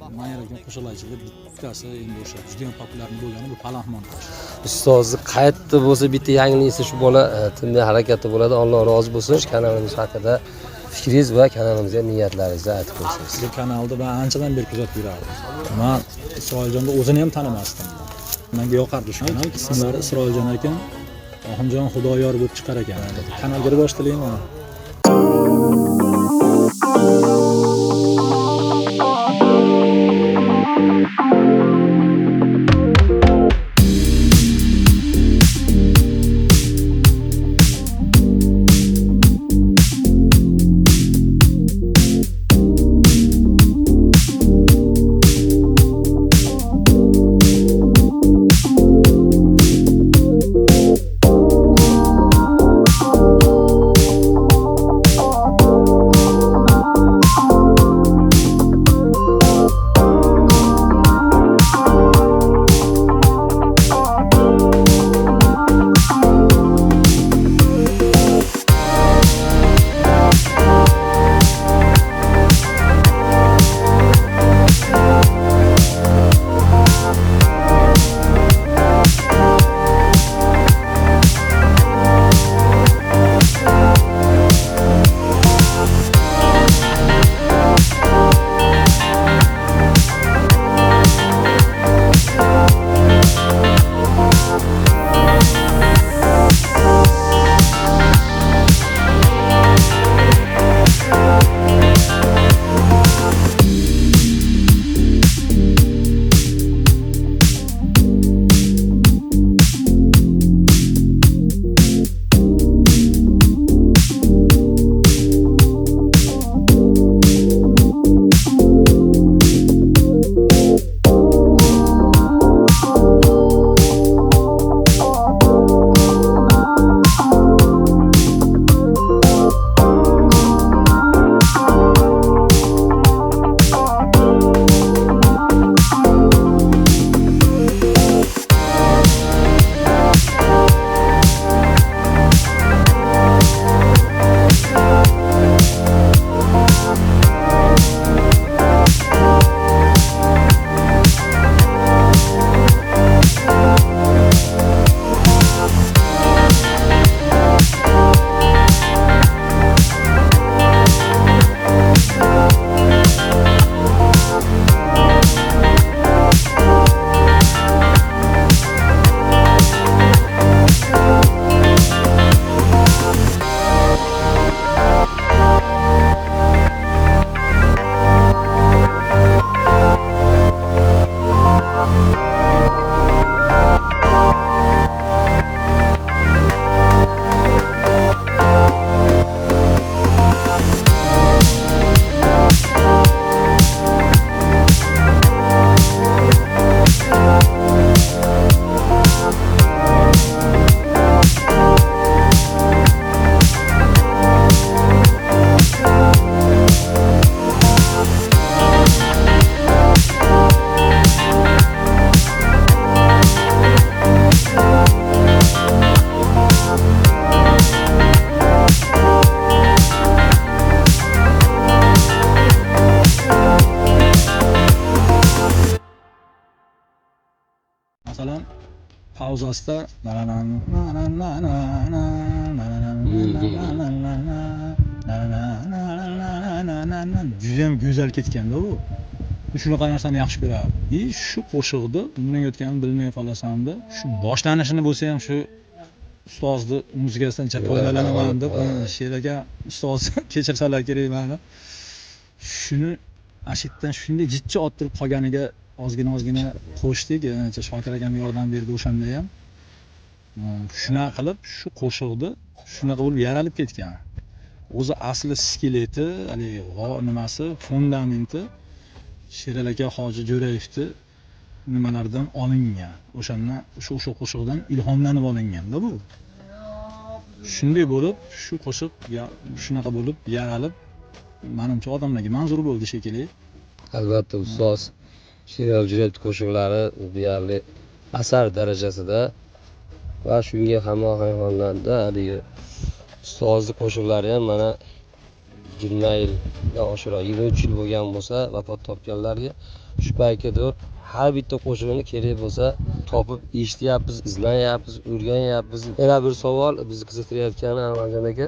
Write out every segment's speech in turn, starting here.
Men yaratgan qo'shiqlar ichida bittasi endi o'sha juda ham populyar bo'lgani bu Palaxmon. Ustozni qayerda bo'lsa bitta yangiliksa shu bola tinmay harakatda bo'ladi. Alloh rozi bo'lsin. Kanalimiz haqida fikringiz va kanalimizga niyatlaringizni aytib qo'ysangiz. Bu kanalni men anchadan beri kuzatib yurardim. Men Isroiljonning o'zini ham tanimasdim. Menga yoqardi shu kanal. Ismlari Isroiljon ekan, Oxunjon Xudoyor bo'lib chiqar ekan. Kanalga boshlayman. Masalan, pauzasida juda ham go'zal ketganda u. Shunaqa narsani yaxshi ko'rardim. Shu qo'shiqni undan o'tganini bilmay qolasamda, shu boshlanishini bo'lsa ham shu ustozni muzikasidan foydalanaman deb she'rga ustoz kechirsalar kerak meni. Shuni ashitdan shunday jiddiy ottirib qolganiga ozgina qo'shdik. Shokir akam yordam berdi o'shanda ham. Shunaqa qilib shu qo'shiqni shunaqa bo'lib yaralib ketgan. O'zi asli skeleti, haligi nimasi, fundamenti Sherali aka Hoji Jo'rayevni nimalardan olingan. O'shandan o'sha qo'shiqdan ilhomlanib olingan-da bu. Shunday bo'lib, shu qo'shiq shunaqa bo'lib yaralib, menimcha odamlarga manzur bo'ldi shekilli. Albatta ustoz Sherali Jo'rayevni qo'shiqlari deyarli asar darajasida va shunga hamohang hollarda haligi ustozni qo'shiqlari ham mana 20 yildan oshiqroq 23 yil bo'lgan bo'lsa vafot topganlarga shu paytgadir har bitta qo'shig'ini kerak bo'lsa topib eshityapmiz, izlanyapmiz, o'rganyapmiz. Yana bir savol bizni qiziqtirayotgani Anvarjon aka,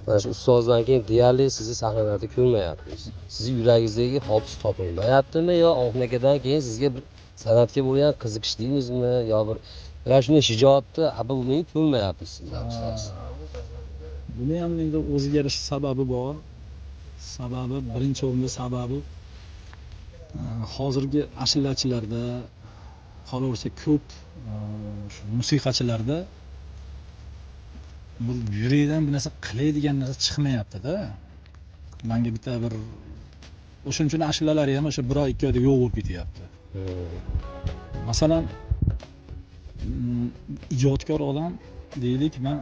mana shu ustozdan keyin deyarli sizni sahnalarda ko'rmayapmiz. Sizni yuragingizdagi hobis topilmayaptimi yo Oxun akadan keyin sizga bir san'atga bo'lgan qiziqishdingizmi yo bir mana shunday shijoatni bo'lmay ko'rmayapmiz sizdan ustoz. Buni ham endi o'ziga yarasha sababi bor. Sababi birinchi o'rinda sababi hozirgi ashullachilarda qolaversa ko'p shu musiqachilarda bu yurakdan bir narsa qilay degan narsa chiqmayapti-da. Menga bitta bir o'shuning uchun ashullalari ham o'sha 1 oy 2 oyda yo'q bo'lib ketyapti. Masalan, ijodkor odam deylik, men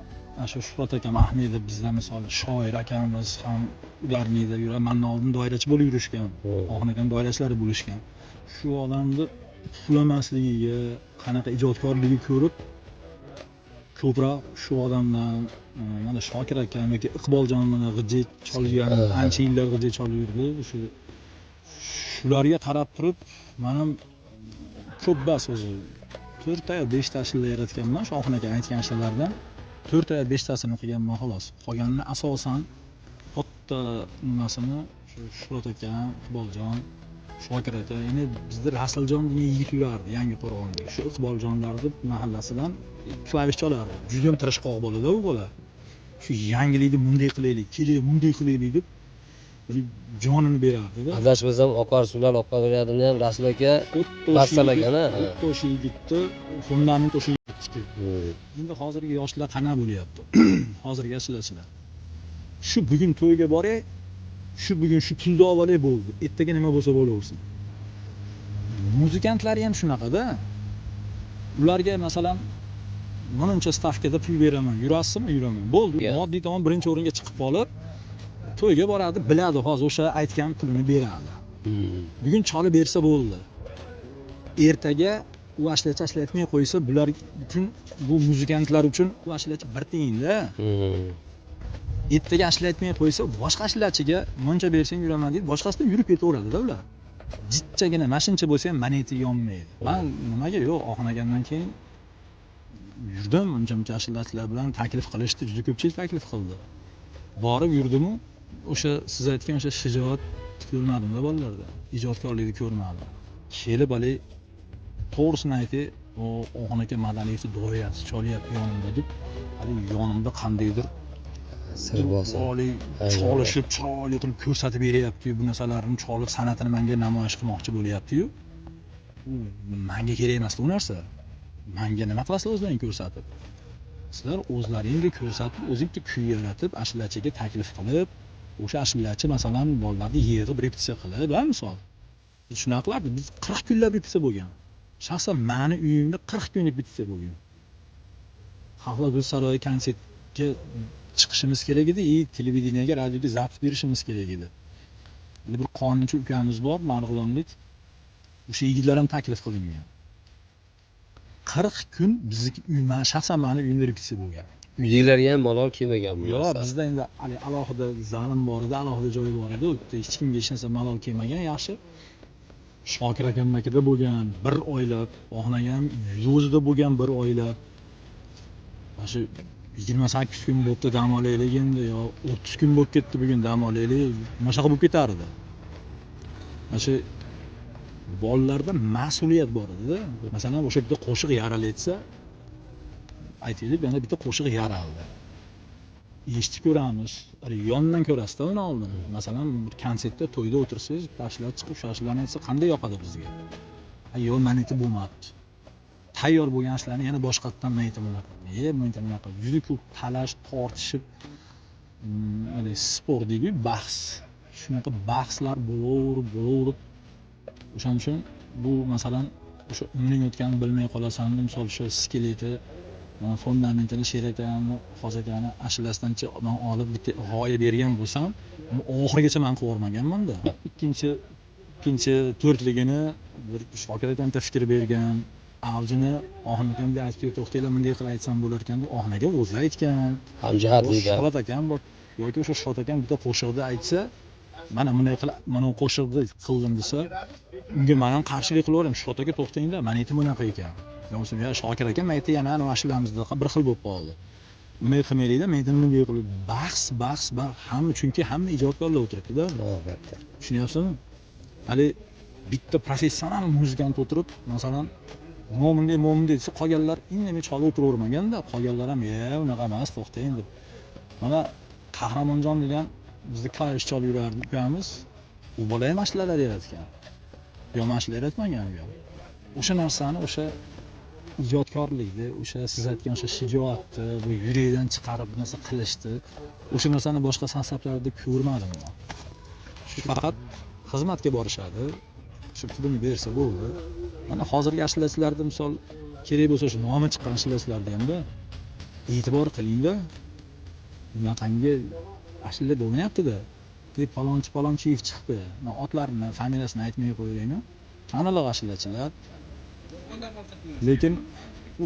shu Shuhrat akam Ahmedov bizda misol shoir akamiz ham ularnida yurib, mendan oldin doirachi bo'lib yurishgan. Oxun akam doirachilari bo'lishgan. Shu odamni uxlamasligiga, qanaqa ijodkorligi ko'rib ko'proq shu odamdan mana Shokir akam yoki Iqboljon mana g'ijja cholgan, ancha yillar g'ijja cholib yurdi. Shularga qarab turib, men ham ko'p bas o'zi 4 ta yo 5 ta ashula yaratganman. Shu Oxun aka aytgan ashulalardan 4 ta yo 5 tasini qilganman xolos. Qolganini asosan katta nimasini shu Shuhrat akam, Iqboljon, Shokir aka, endi bizda Rasuljon degan yigit yurardi Yangiqo'rg'onda. Shu Iqboljonlarni mahallasidan klavish cholardi. Juda ham tirishqoq bo'ladi u bola. Shu yangilikni bunday qilaylik, keling bunday qilaylik deb jonini berardi-da. Adashmasam oqar suvlar oqaveradimi ham Rasul aka bastalagan-a. O'sha yigitni fundament o'sha yigitniki. Endi hozirgi yoshlar qanaqa bo'lyapti? Hozirgi yoshlar. Shu bugun to'yga boray, shu bugun shu pulni olay bo'ldi. Ertaga nima bo'lsa bo'laversin. Muzikantlar ham shunaqada. Ularga masalan buncha stavkada pul beraman, yurasizmi, yuraman. Bo'ldi. Moddiy tomon birinchi o'ringa chiqib qolib, to'yga boradi, biladi, hozir o'sha aytgan pulini beradi. Bugun cholib bersa bo'ldi. Ertaga u ashlatmay qo'ysa, bular uchun, bu muzikantlar uchun u ashlachi bir tiyinda. Ertaga ashlatmay qo'ysa, boshqa ashlachiga muncha bersang yuraman deb, boshqasida yurib ketaveradi-da ular. Jichchagina mashincha bo'lsa ham maneti yonmaydi. Men nimaga yo'q, Oxun akamdan keyin yurdim, uncha ashlachilar bilan taklif qilishdi, juda ko'pchilik taklif qildi. Borib yurdim-u, o'sha siz aytgan o'sha shijoat ko'rmadim-da bolalarda. Ijodkorlikni ko'rmadim. Kelib hali to'g'risini aytay, o Oxun aka madaniyati doirasi cholyapti yonimda deb, hali yonimda qandaydir sir bosib, cholishib, chiroyli qilib ko'rsatib beryapti-yu, bu narsalarni cholib san'atini menga namoyish qilmoqchi bo'lyapti-yu. Menga kerak emas bu narsa. Menga nima qilasizlar o'zlaring ko'rsatib? Sizlar o'zlaringizni ko'rsatib, o'zingizga kuy yaratib, ashulachiga taklif qilib, o'sha ashulachi masalan bolalarni yig'ib repetitsiya qilib, misol. Biz shunaqa qilardik. Biz 40 kunlab repetitsiya bo'lgan. Shaxsan meni uyimda 40 kunlik repetitsiya bo'lgan. Xalqlar Gul saroyi konsertga chiqishimiz kerak edi, televideniyega, radioga zapt berishimiz kerak edi. Endi bir qonunchi ukamiz bor, Marg'ilonlik. O'sha yigitlar ham taklif qilingan. 40 kun bizniki uyma, shaxsan meni uyimda repetitsiya bo'lgan. Uydagilarga ham malol kelmaganmi? Yo'q, bizda endi alohida zalim bor edi, alohida joy bor edi. U yerda hech kimga hech narsa malol kelmagan, yaxshi. Shokir akamnikida bo'lgan 1 oylab, Oxun akam o'zida bo'lgan 1 oylab. Mana shu 28 kun bo'pti dam olaylik endi yo 30 kun bo'lib ketdi bugun dam olaylik. Mashaqa bo'lib ketardi. Mana shu bolalarda mas'uliyat bor edi-da. Masalan, o'sha bitta qo'shiq yaralayotsa, aytaylik, yana bitta qo'shiq yaraldi. Eshitib ko'ramiz. Yondan ko'rasiz-da uni oldin. Masalan, bir konsertda, to'yda o'tirsangiz, tashlar chiqib, shashlarni aytsa qanday yoqadi bizga? Yo'q, meniki bo'lmabdi. Tayyor bo'lgan ishlarni yana boshqatdan aytiblar. Bunaqa juda ko'p talash, tortishib, spor deydi, bahs. Shunaqa bahslar bo'laverib, o'shaning uchun bu masalan o'sha umring o'tganini bilmay qolasan, misol o'sha skeleti, fundamentini sherakani, hozirgani ashulasidancha men olib bitta g'oya bergan bo'lsam, oxirigacha men qilib o'rmaganman-da. Ikkinchi to'rtligini bir Shokir akam fikr bergan, avjini Oxun akamga aytib, to'xtanglar, bunday qilib aytsam bo'lar ekan deb Oxun aka o'zi aytgan. Hamjihatlik. Shuhrat akam bor. yoki o'sha Shot akam bitta qo'shiqda aytsa, mana bunday qilib, mana bu qo'shiqni qildim desa, unga men ham qarshilik qilaverdim. Shot aka to'xtanglar, men aytdim bunaqa ekan. Yo'qsa ya Shokir aka men aytdi, yana ana ashlamizda bir xil bo'lib qoldi. Bunday qilmaylikda, men aytdim bunday qilib bahs, hamma chunki hamma ijodkorlar o'tiribdi-da. Albatta. Tushunyapsizmi? Hali bitta professional muzikant o'tirib, masalan, mo'minday desa, qolganlar indamay chalib o'tiravermaganda, qolganlar ham unaqa emas, to'xtang deb. Mana Qahramonjon degan bizni klavish chalib yuramiz. U bola ham ashulalar yaratgan. Yo, ashula yaratmagan u. O'sha narsani, o'sha ijodkorlikni, o'sha siz aytgan o'sha shijoatni, bu yurakdan chiqarib bir narsa qilishni, o'sha narsani boshqa sansaplarda ko'rmadim men. Shu faqat xizmatga borishadi. Shu pulni bersa bo'ldi. Mana hozirgi ashulachilarda misol kerak bo'lsa shu nomi chiqqan ashulachilarda hamda e'tibor qilinglar. Bunaqangi ashula bo'lmayapti-da. Deb palonchiyev chiqdi. Men otlarini, familiyasini aytmay qo'yaymi? Tanaloq ashulachilar. Lekin u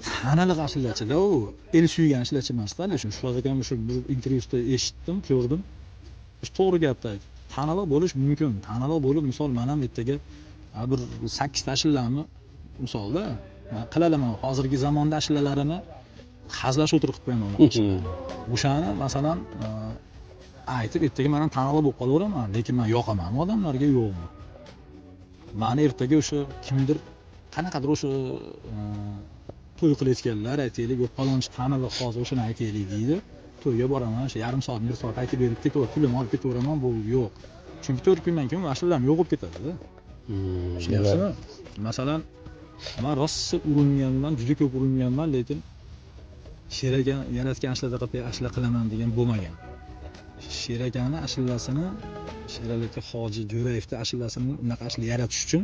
tanaloq ashulachilar, u el suygan ashulachi emas-da. Shu hozirgam shu bir intervyusida eshitdim, ko'rdim. Shu to'g'ri gapni aytdi. Tanaloq bo'lish mumkin. Tanaloq bo'lib, misol men ham ertaga bir 8 ta ashulani misolda qilaman. Hozirgi zamonda ashulalarini hazlash o'tirib qo'yaman. O'shani masalan aytib ertaga men ham tanaloq bo'lib qolaveraman, lekin men yoqaman odamlarga yo'qmi. Meni ertaga o'sha kimdir qanaqadir o'sha to'y qilayotganlar aytaylik, yo palonchi tanaloq hozir o'shani aytaylik deydi. To'yga boraman, o'sha yarim soat, 1 soat aytib berib ketaver, pulimni olib ketaveraman, bu yo'q. Chunki 4 kundan keyin ashulalar yo'q bo'lib ketadi-da. Tushunyapsizmi? Masalan, men rosa uringanman, juda ko'p uringanman, lekin Sheragan yaratgan ashulada qilib ashula qilaman degan bo'lmagan. Sheragani ashulasini, Sherali aka Hoji Jo'rayevning ashulasini unaqa ashula yaratish uchun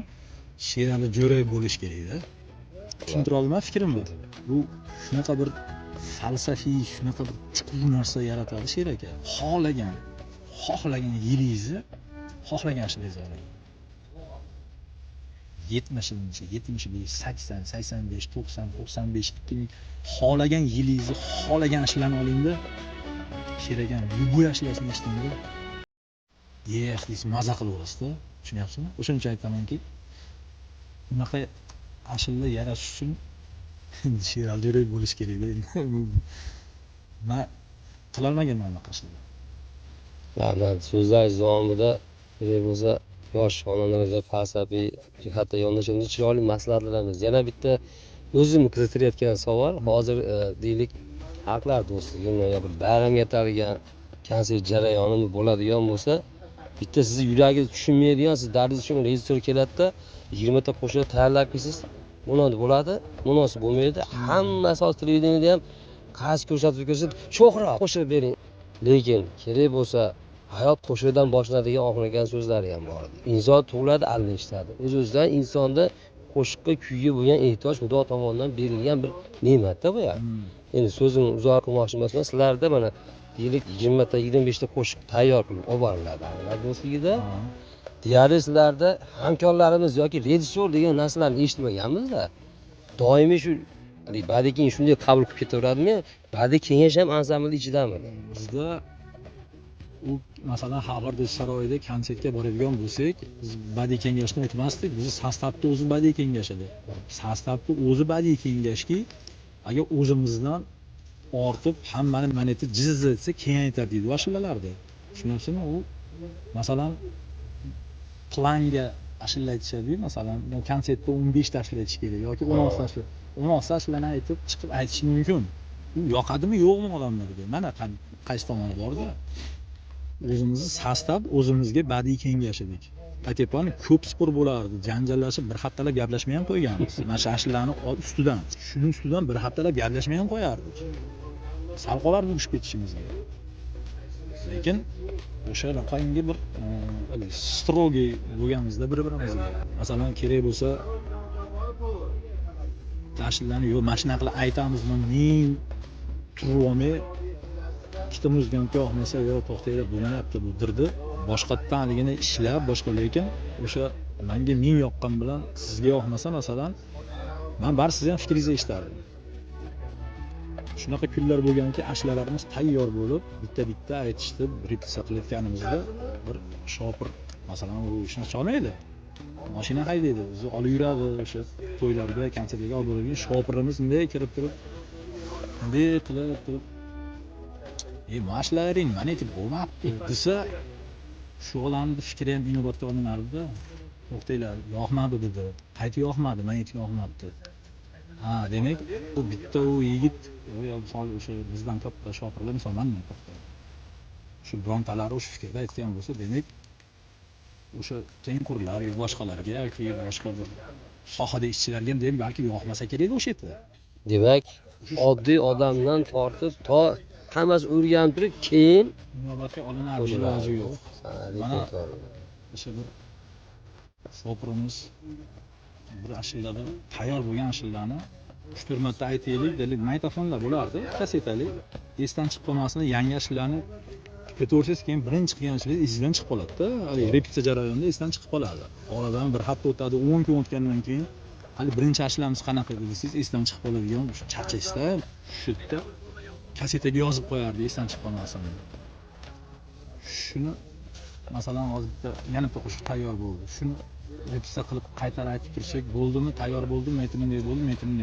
Sherali Jo'rayev bo'lish kerak-da. Tushuntira olaman fikrimni. Bu shunaqa bir falsafiy, shunaqa bir chuqur narsa yaratadi Sher aka. Xohlagan yilingizni, xohlagan ashulangizni oling. 70, 80, 85, 90, 95 xohlagan yilingizni, xohlagan ashulani olingda. Sher aka bu ashulasini eshitdingmi? Deysiz, maza qilaverasiz-da. Tushunyapsizmi? O'shuning uchun aytamanki, bunaqa ashula yaratish uchun Sherali Jo'rayev bo'lish kerak-da. Men qila olmaganman bunaqa ashula. Rahmat. So'zlaringiz davomida o'zi yosh xonandalarga falsafiy jihatda yondashgan chiroyli maslahatlarimiz. Yana bitta o'zimni qiziqtirayotgan savol. Hozir deylik xalqlar do'stligimi yo bir bayram yetarligan konsert jarayoni bo'ladigan bo'lsa, bitta sizni yuragingiz tushunmaydigan, siz dardingiz uchun rejissor keladida, 20 ta qo'shiq tayyorlab kelsiz, munosib bo'ladi, munosib bo'lmaydi. Hammasi hozir televideniyada ham qaysi ko'rsatib ko'rsa, sho'xroq qo'shib bering. Lekin kerak bo'lsa hayot qo'shiqdan boshlanadigan oxirlagan so'zlari ham bor. Inson tug'iladi, almashadi. O'z-o'zidan insonda qo'shiqqa, kuyga bo'lgan ehtiyoj Xudo tomonidan berilgan bir ne'mat-da bu ham. Endi so'zimni uzoq qilmoqchi emasman. Sizlarda mana deylik 20 ta, 25 ta qo'shiq tayyor qilib olib boriladi. Ular do'stligida deyarli sizlarda hamkorlarimiz yoki rejissor degan narsalarni eshitmaganmiz-da. Doimiy shu badiiy keng shunday qabul qilib ketaveradimi? Badiiy kengash ham ansamblning ichidami? Bizda u masalan Xalq saroyida konsertga boradigan bo'lsak, biz badiiy kengashni aytmasdik, biz sostavni o'zi badiiy kengash edi. Sostavni o'zi badiiy kengashki, agar o'zimizdan ortib hammani maneti jiz etsa kengaytar deydi ashulalarda. Tushunyapsizmi? U masalan planga ashula aytishadi, masalan konsertda 15 ta ashula aytish kerak yoki 16 ta ashula. 16 ta ashulani aytib chiqib aytish mumkin. U yoqadimi yo'qmi odamlarga? Mana qaysi tomoni borda? O'zimizni sostav o'zimizga badiiy kengash edik. Aytayapman, ko'p spor bo'lardi, janjallashib bir haftalab gaplashmay ham qo'yganmiz. Mana shu ashulani ustidan, shuning ustidan bir haftalab gaplashmay ham qo'yardik. Sal qolardi urushib ketishimizga. Lekin o'sha raqamga bir strogiy bo'lganimizda bir-birimizga. Masalan, kerak bo'lsa ashulani yo'q, mana shunaqa qilib aytamizmi, men turib olmay ikkita muzikantga yoqmasa, yo to'xtaylar bo'lmayapti bu dirdi. Boshqatdanligini ishlab, boshqa lekin o'sha menga men yoqqan bilan sizga yoqmasa, masalan, men bari sizni ham fikringizni eshitardim. shunaqa kunlar bo'lganki, ashulalarimiz tayyor bo'lib, bitta aytishdi, repetitsiya qilayotganimizda bir shopir masalan u ishni cholmaydi. Mashina haydaydi, o'zi olib yuradi o'sha to'ylarga, konsertlarga olib boradigan shopirimiz bunday kirib turib, bunday qilib, mashinalaring mana aytib bo'lmabdi desa, shu odamni fikri ham inobatga olinardi-da. To'xtanglar, yoqmadi dedi. Qayta yoqmadi, men aytib yoqmabdi. Ha, demak, bu bitta u yigit, misol o'sha bizdan katta shopirlar, misol mendan katta. Shu birontalari o'sha fikrda aytgan bo'lsa, demak, o'sha tengqurlar yoki boshqalarga yoki boshqa bir sohada ishchilarga ham demak balki yoqmasa kerak o'sha yerda. Demak, oddiy odamdan tortib to hammasi o'rganib turib, keyin inobatga olinardi, iloji yo'q. Mana o'sha bir shopirimiz bir ashulada tayyor bo'lgan ashulani 3-4 marta aytaylik, deylik, magnitofonlar bo'lardi, kasetali. Esdan chiqib qolmasin, yangi ashulani ketaversangiz, keyin birinchi qilgan ashulangiz esingizdan chiqib qoladi-da. Hali repetitsiya jarayonida esdan chiqib qoladi. Oradan bir hafta o'tadi, 10 kun o'tgandan keyin hali birinchi ashulamiz qanaqa edi desangiz, esdan chiqib qoladigan charchaysizda. Shu yerda kasetaga yozib qo'yardi, esdan chiqib qolmasin. Shuni masalan hozir yana bitta qo'shiq tayyor bo'ldi. Shuni repetitsiya qilib qaytarib aytib tursak bo'ldimi, tayyor bo'ldimi, bunday bo'ldi,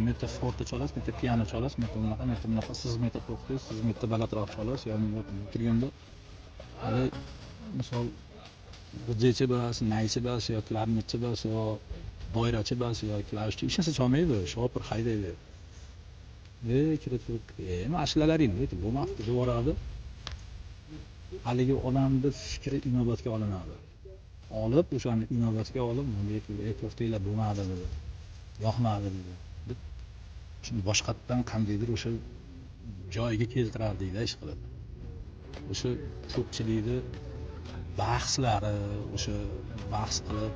meta forte chalasiz, meta piano chalasiz, meta bunaqa, siz meta to'xtaysiz, siz meta balandroq chalasiz, yo'q turganda hali misol DJ bas, naychi bas yoki klarnetchi bas yoki doirachi bas yoki klavishchi hech narsa chalmaydi, shopir haydaydi. Kirib turib, mashinalaring aytib bo'lmabdi devoradi. Haligi odamni fikri inobatga olinadi. Olib, o'shani inobatga olib, bunday to'xtanglar bo'lmadi dedi. Yoqmadi dedi. Shuni boshqatdan qandaydir o'sha joyiga keltirardikda ish qilib. O'sha ko'pchilikni bahslari, o'sha bahs qilib,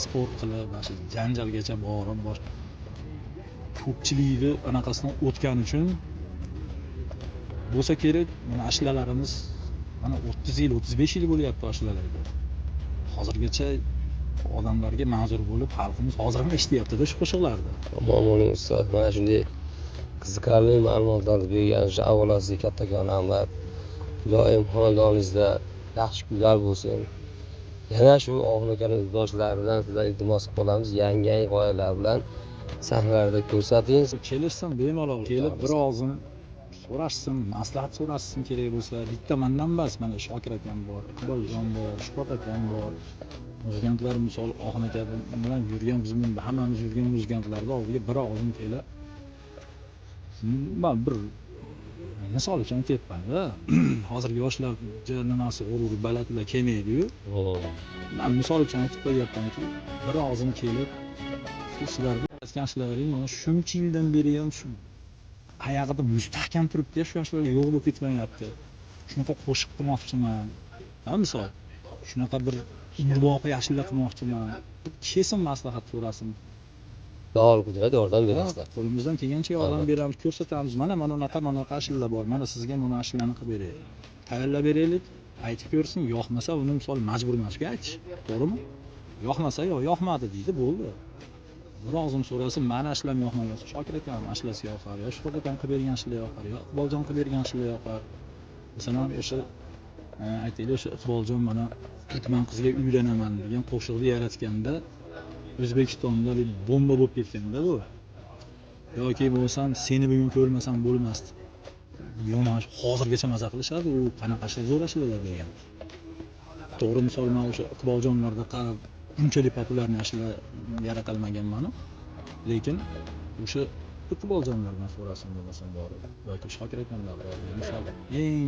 sport qilib, o'sha janjalgacha borib, ko'pchilikni anaqasidan o'tgani uchun bo'lsa kerak, mana ashulalarimiz mana 30 yil, 35 yil bo'lyapti ashulalarga. Hozirgacha odamlarga ma'zur bo'lib, xalqimiz hozir ham eshityapti-da shu qo'shiqlarni. Mo'min ustoz, mana shunday qiziqarli ma'lumotlarni berganingiz uchun avvalo sizga kattakon rahmat. Doim xonadoningizda yaxshi kunlar bo'lsin. Yana shu og'il-aka do'stlar bilan sizdan iltimos qilamiz, yangi g'oyalar bilan sahnalarda ko'rsating. Kelishsin, bemalol kelib bir og'zin so'rashsin, maslahat so'rashsin kerak bo'lsa. Bitta mendan emas, mana Shokir akam bor, Iqboljon bor, Shuhrat akam bor. Muzikantlar misol Oxin aka bilan yurgan, biz bilan hammamiz yurgan muzikantlarga oldiga bir og'zin kelib. Men bir misol uchun aytyapman-da. Hozirgi yoshlarga nimasi g'urur balandlar kelmaydi-yu. Men misol uchun aytib qo'yapmanki, bir og'zin kelib sizlarga aytgan ishlaring mana shuncha yildan beri ham shu oyog'ida mustahkam turibdi, shu yoshlarga yo'q bo'lib ketmayapti. Shunaqa qo'shiq qilmoqchiman. Ha, misol shunaqa bir umrboqiy ashula qilmoqchiman. Kelsin maslahat so'rasin. Xudo qudrat yordam berasizlar. Qo'limizdan kelgancha yordam beramiz, ko'rsatamiz. Mana unaqa ashula bor. Mana sizga mana ashulani qilib beraylik. Tayyorlab beraylik, aytib ko'rsin, yoqmasa uni misol majbur emasga aytish. To'g'rimi? Yoqmasa yoqmadi deydi, bo'ldi. Bir og'zim so'rasin, mana ashlam yoqmagan. Shokir akam ashlasi yoqar, yo Shuhrat akam qilib bergan ashula yoqar, yo Iqboljon qilib bergan ashula yoqar. Masalan, o'sha aytaylik, o'sha Iqboljon mana tuman qizga uylanaman degan qo'shiqni yaratganda O'zbekistonda bomba bo'lib ketganda bu. Yoki bo'lsam seni bugun ko'rmasam bo'lmasdi. Yo'nash hozirgacha maza qilishadi, u qanaqa zo'rashlar degan. To'g'ri, misol mana o'sha Iqboljonlarda qarab unchalik populyar ashula yaratilmagan. Lekin o'sha Iqboljonlardan so'rasin bo'lmasam bor. Yoki Shokir akamlar bor. Misol eng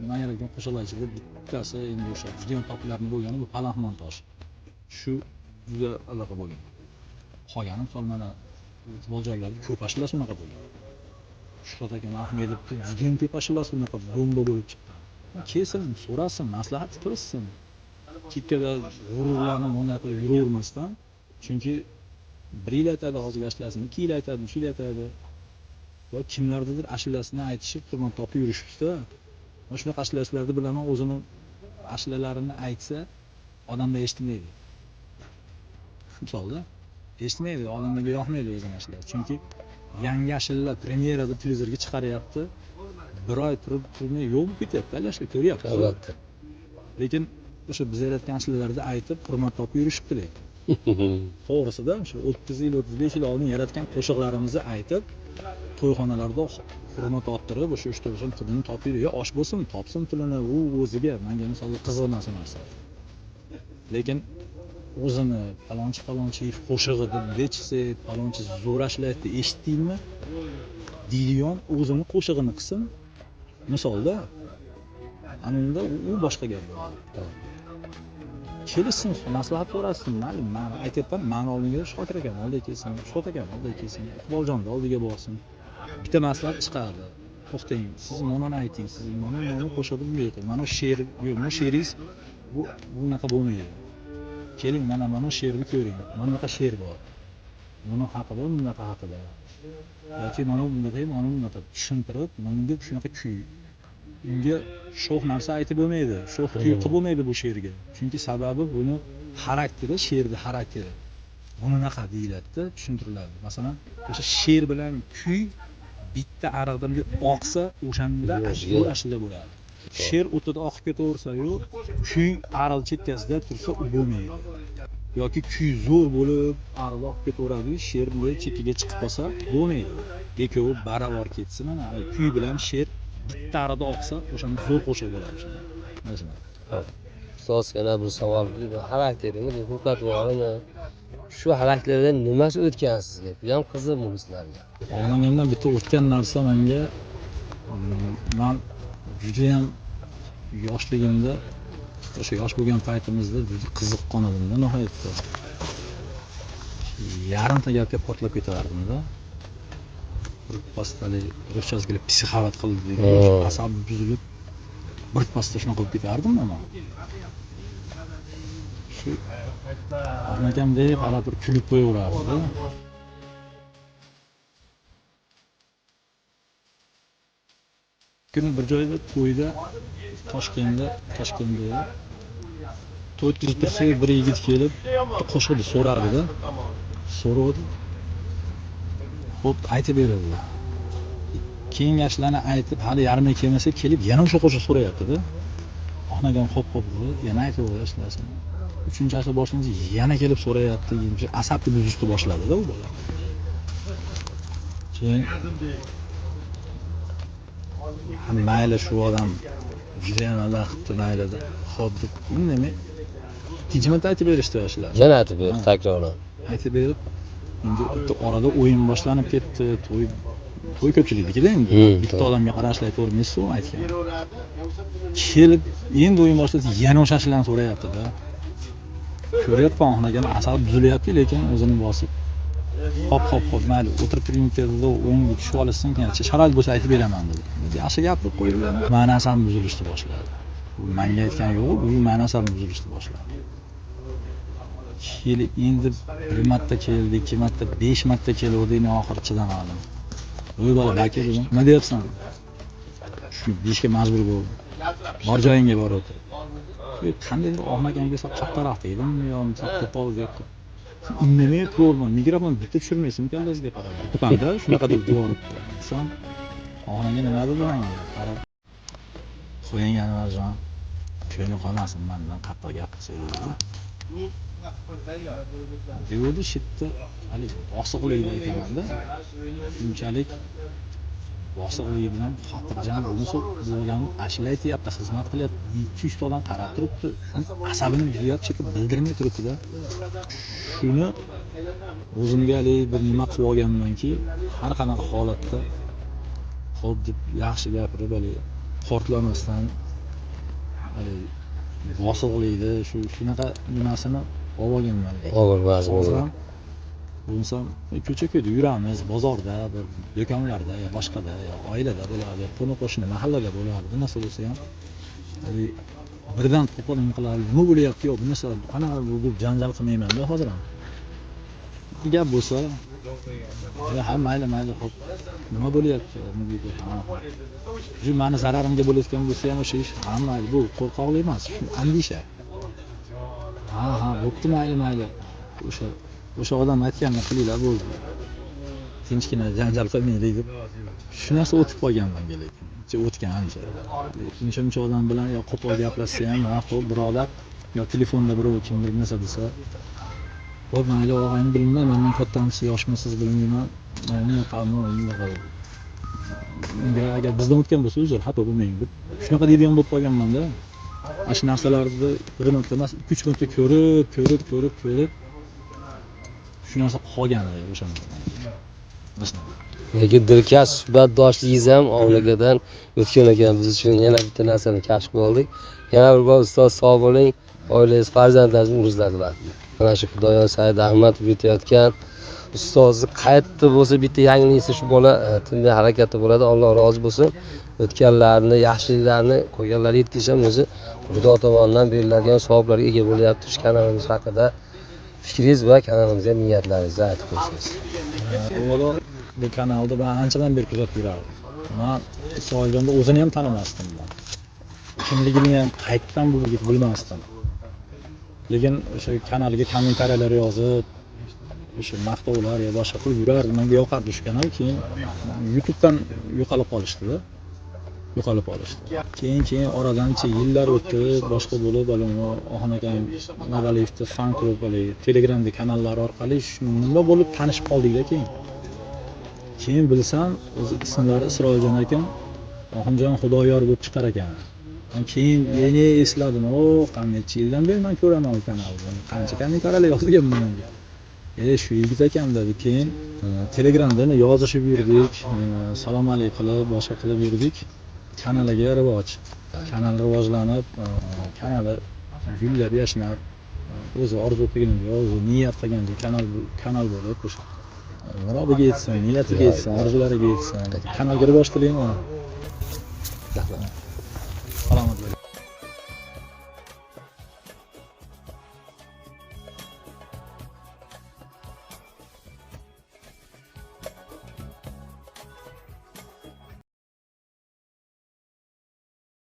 mayragan qo'shiqlar ichida bittasi endi o'sha juda populyar bo'lgani bu Palaxmon tosh. Shu juda aloqa bo'lgan. Qolgani misol mana Iqboljonlarda ko'p ashula shunaqa bo'lgan. Shuhrat akam Ahmedov juda ko'p ashula shunaqa bomba bo'lib chiqdi. Kelsin, so'rasin, maslahat qilsin. Kitkada g'ururlarni monaq qilib yuravermasdan, chunki bir yil aytadi hozirgi ashlasini, 2 yil aytadi, 3 yil aytadi. Va kimlardadir ashulasini aytishib, turib topib yurishibdi. Mana shunaqa ashulalarni bilaman, o'zini ashulalarini aytsa, odamlar eshitmaydi. Misolda eshitmaydi, odamlarga yoqmaydi o'zini ashulasi. Chunki yangi yashillar premyerada televizorga chiqaryapti. Bir oy turmay yo'q bo'lib ketyapti, albatta ko'ryapsiz. Albatta. Lekin o'sha biz yaratgan ashulalarda aytib hurmat topib yurishibdi. To'g'risida o'sha 30 yil 35 yil oldin yaratgan qo'shiqlarimizni aytib to'yxonalarda hurmat orttirib o'sha 3-4 pulini topib yurib, osh bo'lsin, topsin pulini u o'ziga menga misol qiziq narsa. Lekin o'zini palonchi qo'shig'i deb dechse, palonchi zo'r ashlayapti, eshitdingmi? Deydigan o'zini qo'shig'ini qilsin. Misolda anunda u boshqa gap bo'ladi. Kelsin, maslahat so'rasin. Men aytyapman, men oldinga Shokir akam oldiga kelsin, Shot akam oldiga kelsin, Iqboljonning oldiga borsin. Bitta maslahat chiqadi. To'xtang, siz mana ayting, siz mana qo'shadi bu yerda. Mana she'r, bu she'ringiz bu bunaqa bo'lmaydi. Keling, mana she'rni ko'ring. Mana bunaqa she'r bor. Buni haqida, bunaqa haqida. Yoki mana bunaqa tushuntirib, menga shunaqa kuy. Unga sho'x narsa aytib bo'lmaydi, sho'x kuy qilib bo'lmaydi bu she'rga. Chunki sababi buni xarakteri, she'rning xarakteri. Bunaqa deyiladi-da, tushuntiriladi. Masalan, o'sha she'r bilan kuy bitta ariqdan oqsa, o'shanda ashula bo'ladi. She'r o'tida oqib ketaversa-yu, kuy ariq chekkasida tursa, u bo'lmaydi. Yoki kuy zo'r bo'lib, ariq oqib ketaveradi, she'r bilan chekkaga chiqib qolsa, bo'lmaydi. Ikkovi baravar ketsin, mana kuy bilan she'r bitta ariqda oqsa, o'shanda zo'r qo'shiq bo'ladi shunda. Masalan. Ustoz yana bir savol, xarakteringiz ko'rsatvormi? Shu xarakterdan nimasi o'tgan sizga? Bu ham qiziq bu sizlarga. Onamdan bitta o'tgan narsa menga men juda ham yoshligimda, o'sha yosh bo'lgan paytimizda juda qiziqqon edimda, nihoyatda. Yarimta gapga portlab ketardim-da. Birpasda ruschasiga psixovat qildi, asabi buzilib, birpasda shunaqa qilib ketardim men. Shu onakamdek qarab turib kulib qo'yaverardi. Kuni bir joyda to'yda Toshkentda to'y o'tkazib tursak, bir yigit kelib qo'shiqni so'rardi-da. So'radi. Xo'p, aytib beradi. Keyin ashlarni aytib, hali yarmi kelmasa kelib yana o'sha qo'shiq so'rayapti-da. Onagam xo'p yana aytaverasizlar. Uchinchi ashla boshlanganda yana kelib so'rayapti. Asabni buzishni boshladi-da u bola. Keyin mayli shu odam juda ham alaqibdi maylida. Xo'p deb indamay tinchimda aytib berishdi ashlar. Yana aytib ber, takrorlan. Aytib berib, endi orada o'yin boshlanib ketdi. To'y ko'pchiliknikida endi bitta odamga qarashlar ko'rmaysiz-ku aytgan. Kelib endi o'yin boshlasa yana o'sha ashlarni so'rayapti-da. Ko'ryapman onagam asabi buzilyapti, lekin o'zini bosib Hop, mayli, o'tirib turing dedi, o'yinga tushib olsin, sharoit bo'lsa aytib beraman dedi. Yaxshi gapirib qo'ydi. Ma'nosini buzilishni boshladi. U menga aytgan yo'q, u ma'nosini buzilishni boshladi. Kelib endi 1 marta keldi, 2 marta, 5 marta keldi, oxiri chidamadim. Voy bola, aka dedim, nima deyapsan? Shuni deyishga majbur bo'ldim. Bor joyingga bor o'tir. Qandaydir onakamga kattaroq dedim, yo qo'pol deb. Indamay turibman, mikrofon bitta tushirmaysan kallasiga qarab. Qanda shunaqa deb borib. Son onamga nima dedi menga? Qarab. Qo'ying Anvarjon. Ko'ngli qolmasin mendan qattiq gapirsa dedi. Deydi shitda, hali bosiqlik ekan-da. Shunchalik bosiqlik bilan xotirjam bo'lgan ashula aytyapti, xizmat qilyapti. 200 ta odam qarab turibdi. Asabini buzyapti, bildirmay turibdi-da. Shuni o'zimga bir nima qilib olganmanki, har qanaqa holatda xo'p deb yaxshi gapirib, portlamasdan, bosiqlikni shunaqa nimasini olganman. Hozir bo'lsam, ko'cha-ko'yda yuramiz, bozorda, bir do'konlarda, yo boshqada, yo oilada bo'ladi, qo'ni-qo'shni mahallada bo'ladi. Bu narsa bo'lsa ham birdan to'pol nima qiladi, nima bo'lyapti, yo'q, bu narsa qanaqa bu janjal qilmayman-da hozir ham. Gap bo'lsa, ha mayli, xo'p. Nima bo'lyapti? Shu meni zararimga bo'layotgan bo'lsa ham o'sha ish, ha mayli, bu qo'rqoqlik emas, shu andisha. Ha, bo'pti, mayli. O'sha odam aytganini qilinglar bo'ldi. tinchgina janjal qilmaylik deb shu narsa o'tib qolganman lekin o'tgan ancha shuncha odam bilan yo qo'pol gaplashsa ham ha xo'p birodar yo telefonda birov kimdir narsa desa voy mayli og'ayni bilmayman men kattamisiz yoshmisiz bilmayman mayli yoqamni agar bizdan o'tgan bo'lsa uzr xato bo'lmang deb shunaqa deydigan bo'lib qolganmanda ana shu narsalarni bir marta emas 2-3 marta ko'rib shu narsa qolgan o'shanda lekin dilkash suhbatdoshligingiz ham ovuligadan o'tgan ekan. Biz uchun yana bitta narsani kashf qildik. Yana bir bor ustoz sog' bo'ling, oilangiz, farzandlaringizni o'zlarilar. Mana shu Xudoyor Said Ahmad yetayotgan ustozni qayerda bo'lsa bitta yangiliksa shu bola tinmay harakatda bo'ladi. Alloh rozi bo'lsin. O'tganlarni, yaxshiliklarni qo'yganlarga yetkizish ham o'zi Xudo tomonidan beriladigan savoblarga ega bo'lyapti. Shu kanalimiz haqida fikringiz va kanalimizga niyatlaringizni aytib qo'ysangiz. Avvalo bu kanalni men anchadan beri kuzatib yurardim. Men Soiljonda o'zini ham tanimasdim. Kimligini ham qayerdan bilmasdim. Lekin o'sha kanalga kommentariyalar yozib, o'sha maqtovlar yo boshqa qilib yurardim. Menga yoqardi shu kanal. Keyin YouTube'dan yo'qolib qolishdi. Keyin oradan yillar o'tdi, boshqa bo'lib, Oxon akam Navaliyevda fan klub Telegramda kanallar orqali nima bo'lib tanishib qoldik-da keyin bilsam o'zi ismlari Isroiljon ekan, Oxonjon Xudoyor bo'lib chiqar ekan. Keyin yana esladim, qancha yildan beri men ko'raman bu kanalni. Qancha kommentariyalar yozganman menga. Shu yigit ekan dedi. Keyin Telegramda yozishib yurdik, salom alaykum qilib, boshqa qilib yurdik. Kanaliga rivoj. Kanal rivojlanib, kanali gullab yashnab, o'zi orzu qilgandek, o'zi niyat qilgandek kanal bo'lib o'sha murodiga yetsin, niyatiga yetsin, orzulariga yetsin. Kanalga rivoj tilayman.